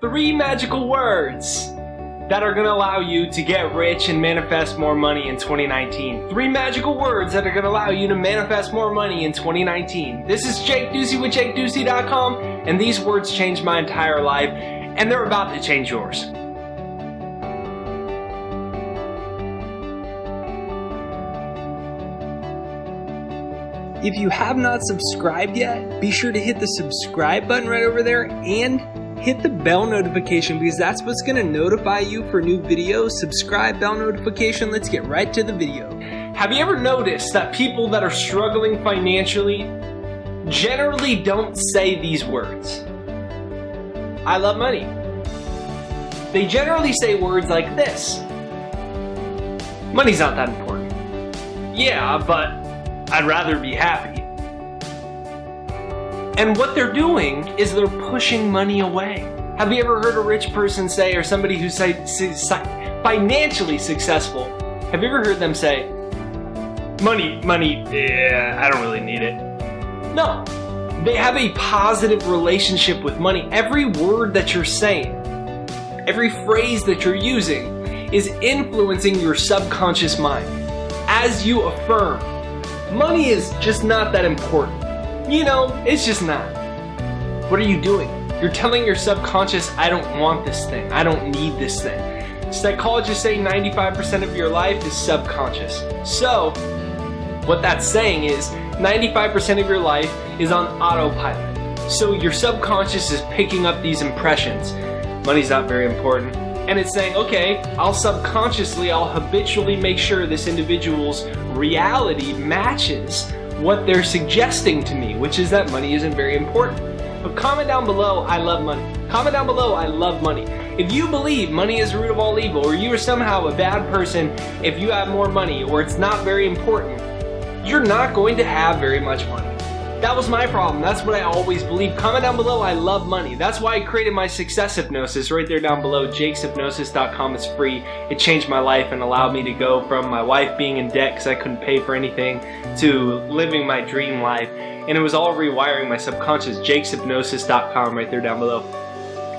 3 magical words that are going to allow you to get rich and manifest more money in 2019. 3 magical words that are going to allow you to manifest more money in 2019. This is Jake Ducey with JakeDucey.com, and these words changed my entire life, and they're about to change yours. If you have not subscribed yet, be sure to hit the subscribe button right over there and hit the bell notification, because that's what's going to notify you for new videos. Subscribe, bell notification. Let's get right to the video. Have you ever noticed that people that are struggling financially generally don't say these words? I love money. They generally say words like this. Money's not that important. Yeah, but I'd rather be happy. And what they're doing is they're pushing money away. Have you ever heard a rich person say, or somebody who's financially successful, have you ever heard them say, money, yeah, I don't really need it? No, they have a positive relationship with money. Every word that you're saying, every phrase that you're using is influencing your subconscious mind. As you affirm, money is just not that important. You know, it's just not. What are you doing? You're telling your subconscious, I don't want this thing. I don't need this thing. Psychologists say 95% of your life is subconscious. So, what that's saying is 95% of your life is on autopilot. So your subconscious is picking up these impressions. Money's not very important. And it's saying, okay, I'll habitually make sure this individual's reality matches what they're suggesting to me, which is that money isn't very important. But comment down below, I love money. Comment down below, I love money. If you believe money is the root of all evil, or you are somehow a bad person if you have more money, or it's not very important, you're not going to have very much money. That was my problem. That's what I always believed. Comment down below, I love money. That's why I created my success hypnosis right there down below. jakeshypnosis.com is free. It changed my life and allowed me to go from my wife being in debt because I couldn't pay for anything to living my dream life. And it was all rewiring my subconscious. jakeshypnosis.com right there down below.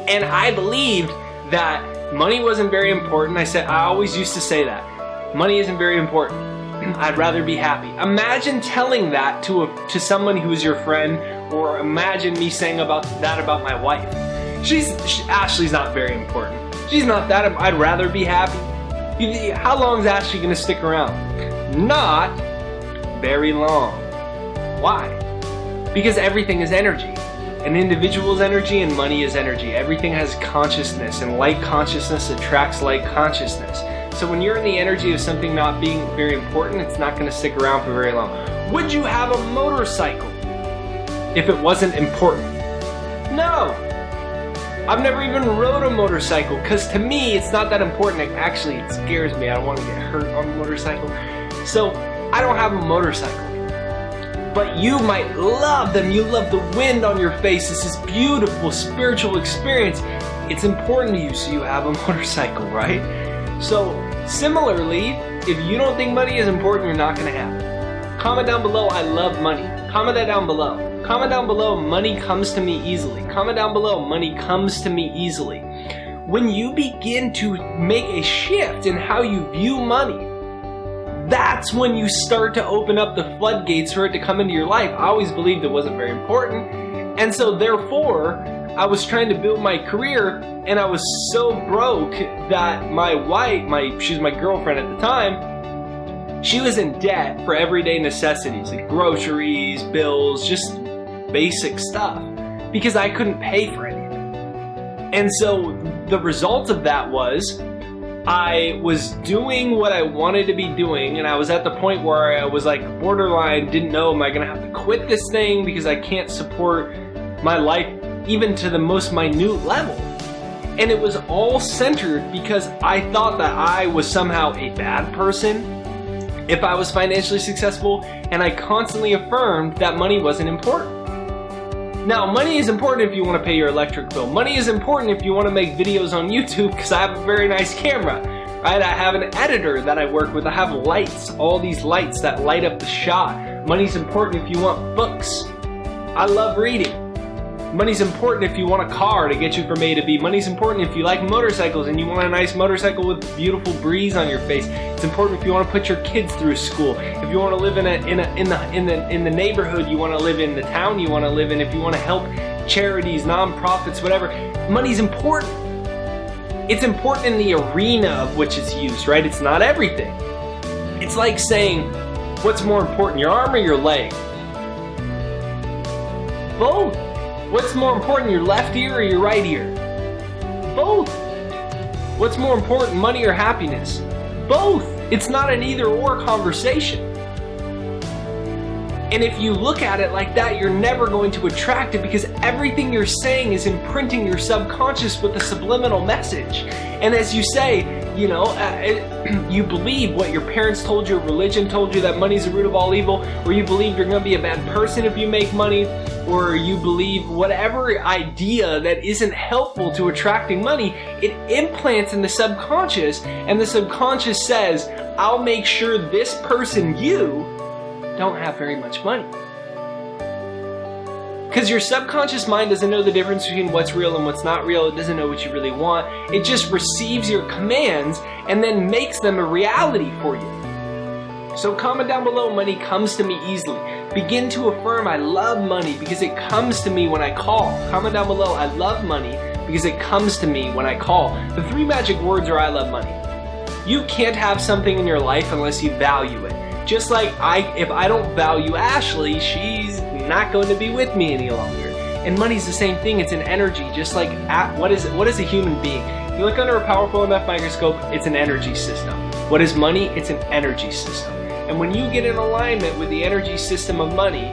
And I believed that money wasn't very important. I always used to say that. Money isn't very important. I'd rather be happy. Imagine telling that to someone who's your friend, or imagine me saying that about my wife. Ashley's not very important. She's not that. I'd rather be happy. How long is Ashley going to stick around? Not very long. Why? Because everything is energy. An individual's energy and money is energy. Everything has consciousness, and like consciousness attracts like consciousness. So when you're in the energy of something not being very important, it's not going to stick around for very long. Would you have a motorcycle if it wasn't important? No. I've never even rode a motorcycle because to me it's not that important. It scares me. I don't want to get hurt on a motorcycle. So I don't have a motorcycle. But you might love them. You love the wind on your face. This is beautiful spiritual experience. It's important to you, so you have a motorcycle, right? So similarly, if you don't think money is important, you're not going to have it. Comment down below, I love money. Comment that down below. Comment down below, money comes to me easily. Comment down below, money comes to me easily. When you begin to make a shift in how you view money, that's when you start to open up the floodgates for it to come into your life. I always believed it wasn't very important. And so therefore, I was trying to build my career, and I was so broke that my wife, she was my girlfriend at the time, she was in debt for everyday necessities, like groceries, bills, just basic stuff, because I couldn't pay for anything. And so the result of that was I was doing what I wanted to be doing, and I was at the point where I was like borderline, didn't know, am I going to have to quit this thing because I can't support my life even to the most minute level. And it was all centered because I thought that I was somehow a bad person if I was financially successful, and I constantly affirmed that money wasn't important. Now, money is important if you want to pay your electric bill. Money is important if you want to make videos on YouTube, because I have a very nice camera, right? I have an editor that I work with. I have lights, all these lights that light up the shot. Money's important if you want books. I love reading. Money's important if you want a car to get you from A to B. Money's important if you like motorcycles and you want a nice motorcycle with beautiful breeze on your face. It's important if you want to put your kids through school. If you want to live in the neighborhood you want to live in, the town you want to live in. If you want to help charities, nonprofits, whatever. Money's important. It's important in the arena of which it's used, right? It's not everything. It's like saying, what's more important, your arm or your leg? Both. What's more important, your left ear or your right ear? Both. What's more important, money or happiness? Both. It's not an either or conversation. And if you look at it like that, you're never going to attract it, because everything you're saying is imprinting your subconscious with a subliminal message. And as you say, you believe what your parents told you, religion told you, that money's the root of all evil, or you believe you're going to be a bad person if you make money, or you believe whatever idea that isn't helpful to attracting money, it implants in the subconscious, and the subconscious says, I'll make sure this person, you, don't have very much money. Because your subconscious mind doesn't know the difference between what's real and what's not real. It doesn't know what you really want. It just receives your commands and then makes them a reality for you. So comment down below, money comes to me easily. Begin to affirm, I love money because it comes to me when I call. Comment down below, I love money because it comes to me when I call. The 3 magic words are I love money. You can't have something in your life unless you value it. Just like if I don't value Ashley, she's not going to be with me any longer. And money's the same thing. It's an energy. Just like what is a human being? If you look under a powerful enough microscope, it's an energy system. What is money? It's an energy system. And when you get in alignment with the energy system of money,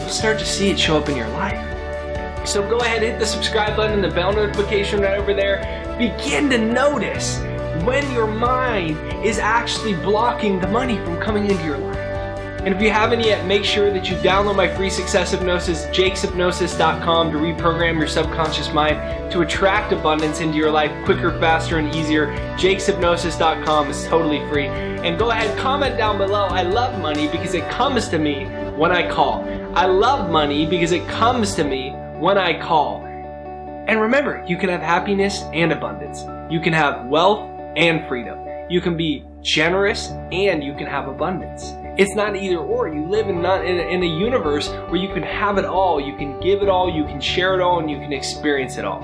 you'll start to see it show up in your life. So go ahead, hit the subscribe button and the bell notification right over there. Begin to notice when your mind is actually blocking the money from coming into your life. And if you haven't yet, make sure that you download my free success hypnosis, jakeshypnosis.com, to reprogram your subconscious mind to attract abundance into your life quicker, faster, and easier. jakeshypnosis.com is totally free. And go ahead, comment down below, I love money because it comes to me when I call. I love money because it comes to me when I call. And remember, you can have happiness and abundance. You can have wealth and freedom. You can be generous and you can have abundance. It's not either or. You live in a universe where you can have it all, you can give it all, you can share it all, and you can experience it all.